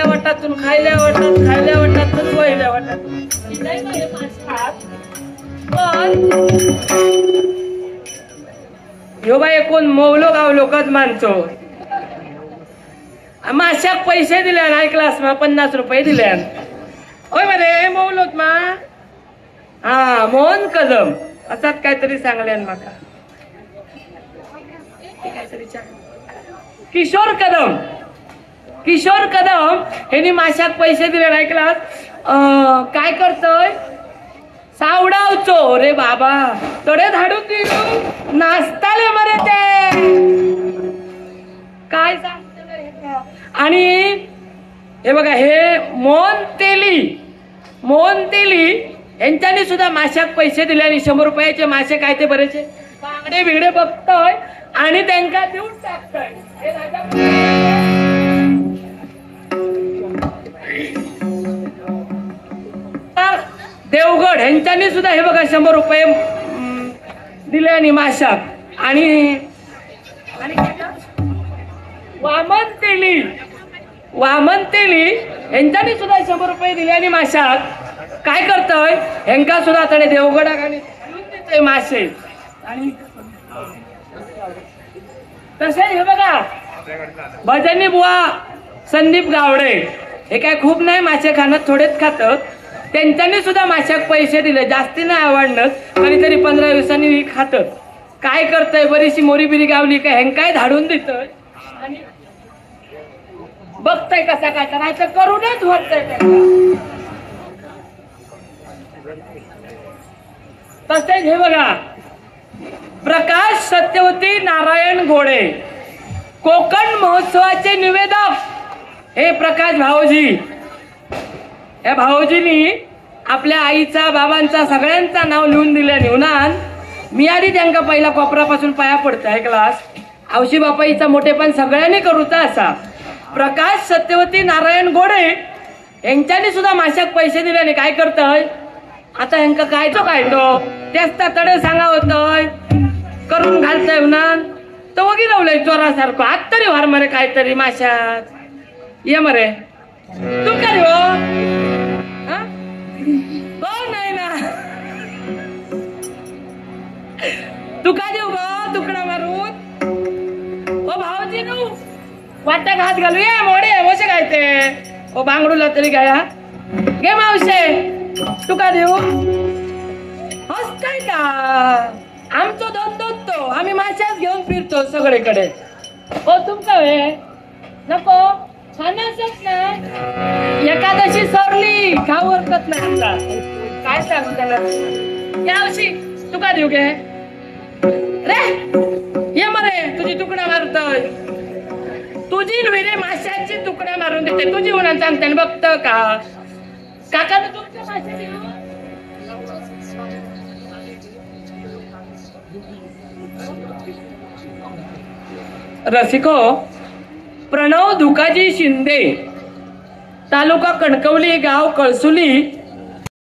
खायल्या वाटातून खायल्या वाटातून वहिल्या वाटातून ह्यो बाई कोण मौलो गावलो कच मानचो माशाक पैसे दिले हाय क्लास मा 50 रुपये दिले होय मरे मौलोत मा हा मोहन कदम असाच काहीतरी सांगल्यान माका किशोर कदम ह्यांनी माशाक पैसे दिले नाही क्लास काय करतोय सावडावचो रे बाबा तडे धाडून दिलो नाचताले मरे ते काय सांगतो आणि हे बघा हे मोहन तेली यांच्यानी सुद्धा माशाक पैसे दिले आणि 100 रुपयाचे मासे काय ते बरेचे बांगडे बिगडे बघतोय आणि त्यांना देऊन टाकतोय देवगड यांच्यानी सुद्धा हे बघा 100 रुपये दिले आणि माशाक आणि वामन तेली यांच्यानी सुद्धा 100 रुपये दिले आणि माशाक काय करतोय ह्यांका सुद्धा तडे देवगडाक आणि देतोय मासे आणि तसे हे बघा भजनी बुवा संदीप गावडे हे काय खूप नाही मासे खाणं थोडेच खातात त्यांच्यानी सुद्धा माशाक पैसे दिले जास्ती नाही आवडणं कधीतरी 15 दिवसांनी खातात काय करतोय बरीचशी मोरी बिरी गावली काय ह्यांकाय धाडून देतोय आणि बघताय कसा काय करायचं करूनच होतंय तसेच हे बघा प्रकाश सत्यवती नारायण घोडे कोकण महोत्सवाचे निवेदक हे प्रकाश भाऊजी या भाऊजींनी आपल्या आईचा बाबांचा सगळ्यांचा नाव लिहून दिल्या निवनान मी आधी त्यांना पहिला कोपरापासून पाया पडतोय क्लास आवशी बापाईचा मोठेपण सगळ्यांनी करूचा असा प्रकाश सत्यवती नारायण घोडे यांच्यानी सुद्धा माशाक पैसे दिल्याने काय करतोय आता ह्यांका काय तो तेच तडे सांगा होतोय करून घालतोय ना तो वगी लावलंय चोरासारखं आत तरी वार मरे काहीतरी माशात ये मरे तू काय हो नाही ना तू काय देऊ ग तुकडा मारून ओ भाऊजी नू वाट्याक हात घालू ये मोडे मोसे काय ते ओ बांगडूला तरी काय गे मावशे तू का देऊ हसताय का आमचो धंदो तो आम्ही माशाच घेऊन फिरतो सगळीकडे ओ तुमका वे नको खाण्याचंच ना एकादशी सरली खाऊ हरकत नाही आता काय सांगू त्याला यावर्षी तू का देऊ गे रे ये मरे तुझी तुकडा मारतोय तुझी रे माशाची तुकड्या मारून देते तुझी म्हणून सांगते बघत का काका तुमच्या मासे देऊ रसिको प्रणव धुकाजी शिंदे तालुका कणकवली गाव कळसुली